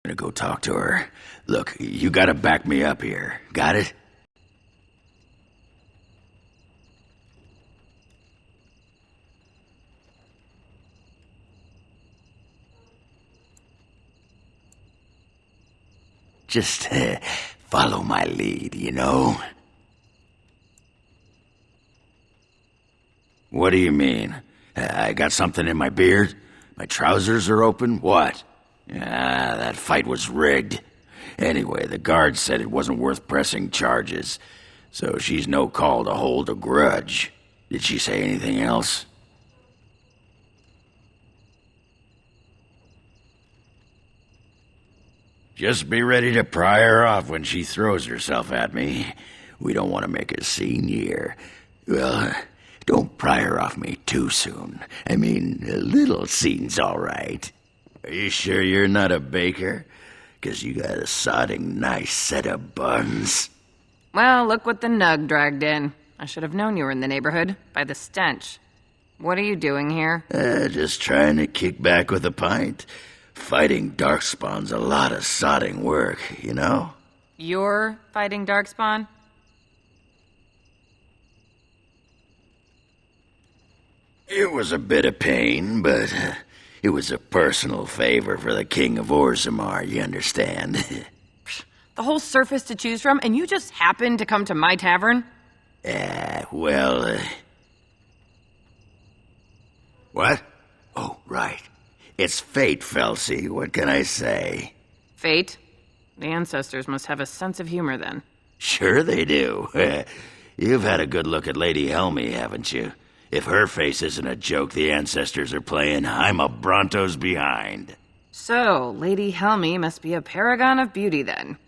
Gonna go talk to her. Look, you gotta back me up here. Got it? Just follow my lead, you know? What do you mean? I got something in my beard? My trousers are open? What? Ah, that fight was rigged. Anyway, the guard said it wasn't worth pressing charges, so she's no call to hold a grudge. Did she say anything else? Just be ready to pry her off when she throws herself at me. We don't want to make a scene here. Well, don't pry her off me too soon. I mean, a little scene's all right. Are you sure you're not a baker? 'Cause you got a sodding nice set of buns. Well, look what the Nug dragged in. I should have known you were in the neighborhood, by the stench. What are you doing here? Just trying to kick back with a pint. Fighting Darkspawn's a lot of sodding work, you know? You're fighting Darkspawn? It was a bit of pain, but it was a personal favor for the King of Orzammar, you understand? The whole surface to choose from, and you just happened to come to my tavern? What? Oh, right. It's fate, Felsi. What can I say? Fate? The ancestors must have a sense of humor then. Sure they do. You've had a good look at Lady Helmy, haven't you? If her face isn't a joke the ancestors are playing, I'm a Bronto's behind. So, Lady Helmy must be a paragon of beauty then.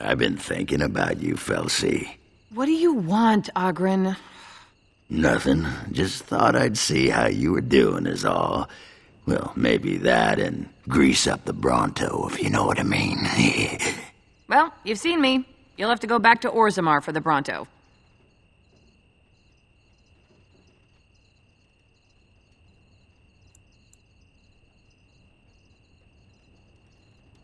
I've been thinking about you, Felsi. What do you want, Oghren? Nothing. Just thought I'd see how you were doing is all. Well, maybe that and grease up the Bronto, if you know what I mean. Well, you've seen me. You'll have to go back to Orzammar for the Bronto.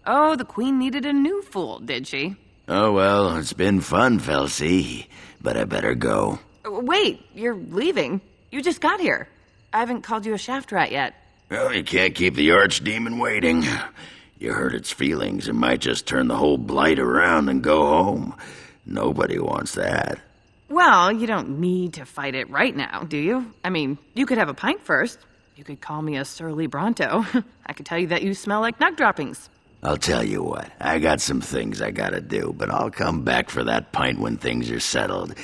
Oh, the Queen needed a new fool, did she? Oh well, it's been fun, Felsi. But I better go. Wait, you're leaving? You just got here. I haven't called you a shaft rat yet. Well, you can't keep the archdemon waiting. You hurt its feelings, it might just turn the whole blight around and go home. Nobody wants that. Well, you don't need to fight it right now, do you? I mean, you could have a pint first. You could call me a surly Bronto. I could tell you that you smell like nug droppings. I'll tell you what, I got some things I gotta do, but I'll come back for that pint when things are settled,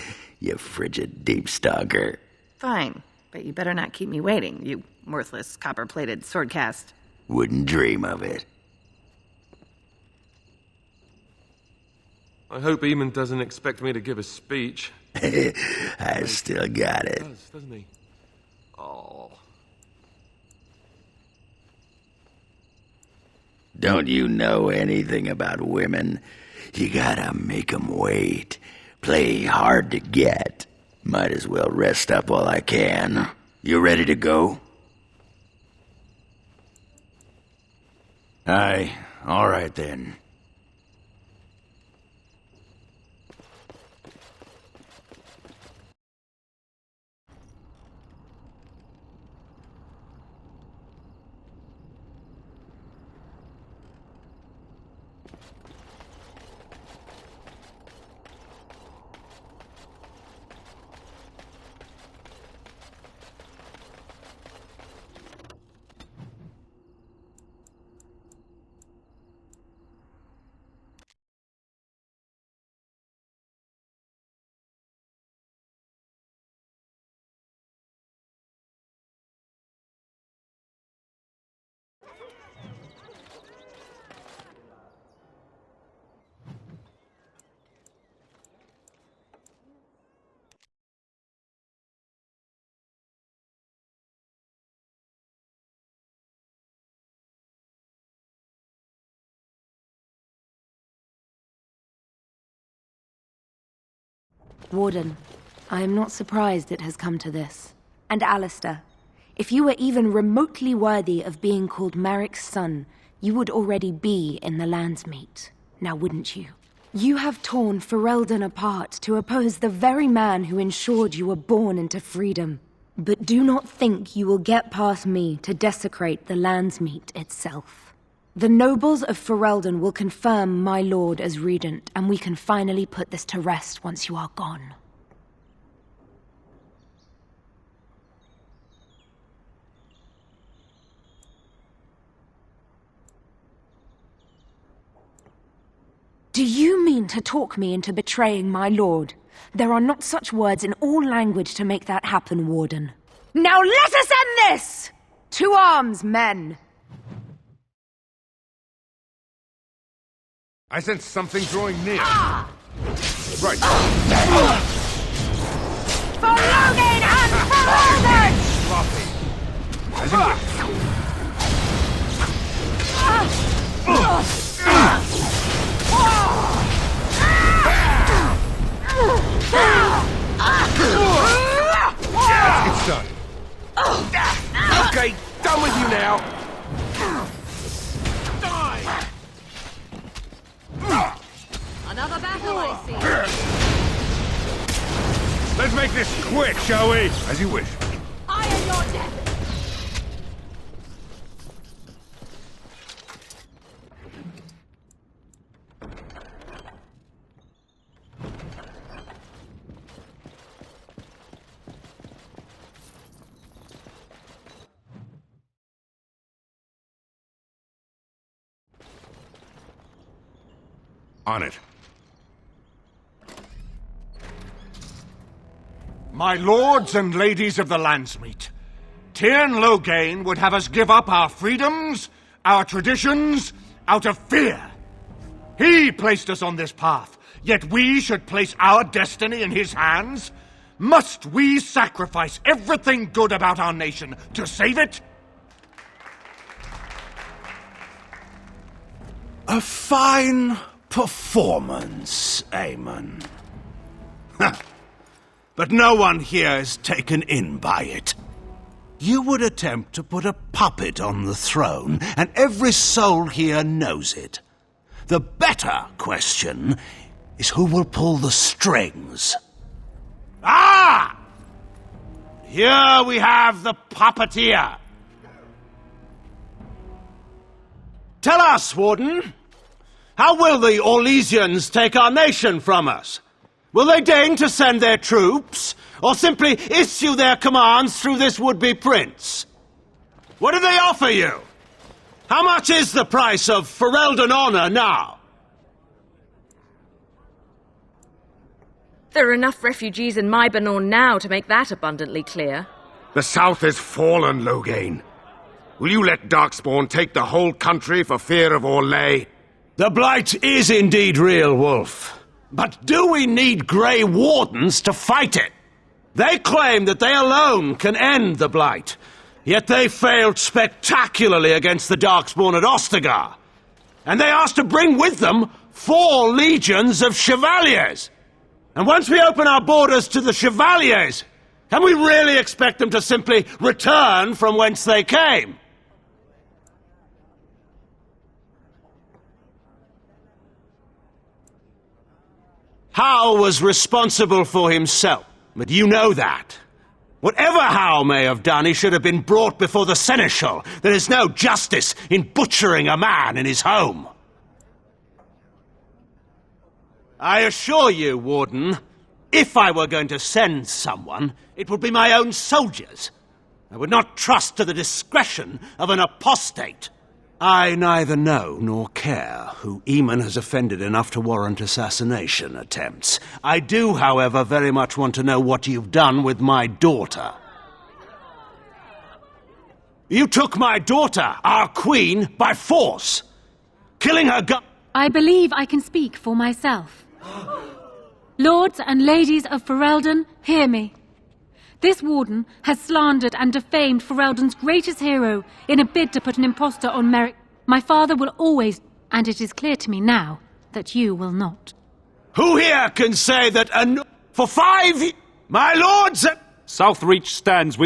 you frigid deep stalker. Fine, but you better not keep me waiting, you worthless copper-plated swordcast. Wouldn't dream of it. I hope Eamon doesn't expect me to give a speech. I still got it. He does, doesn't he? Oh. Don't you know anything about women? You gotta make 'em wait. Play hard to get. Might as well rest up while I can. You ready to go? Aye, all right then. Warden, I am not surprised it has come to this. and Alistair. If you were even remotely worthy of being called Merrick's son, you would already be in the Landsmeet. Now wouldn't you? You have torn Ferelden apart to oppose the very man who ensured you were born into freedom. But do not think you will get past me to desecrate the Landsmeet itself. The nobles of Ferelden will confirm my lord as regent, and we can finally put this to rest once you are gone. Do you mean to talk me into betraying my lord? There are not such words in all language to make that happen, Warden. Now let us end this! To arms, men! I sense something drawing near. Right. For Logan and Ferelden! Sloppy. As you It's done. Okay, done with you now. Die! Another battle, I see. Let's make this quick, shall we? As you wish. I am your death. On it. My lords and ladies of the Landsmeet, Tyrn Loghain would have us give up our freedoms, our traditions, out of fear. He placed us on this path, yet we should place our destiny in his hands? Must we sacrifice everything good about our nation to save it? A fine performance, Aemon. But no one here is taken in by it. You would attempt to put a puppet on the throne, and every soul here knows it. The better question is who will pull the strings. Ah! Here we have the puppeteer. Tell us, Warden, how will the Orlesians take our nation from us? Will they deign to send their troops, or simply issue their commands through this would-be prince? What do they offer you? How much is the price of Ferelden honor now? There are enough refugees in Mybanor now to make that abundantly clear. The South is fallen, Loghain. Will you let Darkspawn take the whole country for fear of Orlais? The Blight is indeed real, Wolf. But do we need Grey Wardens to fight it? They claim that they alone can end the Blight, yet they failed spectacularly against the Darkspawn at Ostagar. And they asked to bring with them 4 legions of Chevaliers. And once we open our borders to the Chevaliers, can we really expect them to simply return from whence they came? Howe was responsible for himself, but you know that. Whatever Howe may have done, he should have been brought before the Seneschal. There is no justice in butchering a man in his home. I assure you, Warden, if I were going to send someone, it would be my own soldiers. I would not trust to the discretion of an apostate. I neither know nor care who Aemon has offended enough to warrant assassination attempts. I do, however, very much want to know what you've done with my daughter. You took my daughter, our queen, by force, killing her I believe I can speak for myself. Lords and ladies of Ferelden, hear me. This warden has slandered and defamed Ferelden's greatest hero in a bid to put an impostor on Merrick. My father will always, and it is clear to me now, that you will not. Who here can say that for 5 my lords... Southreach stands with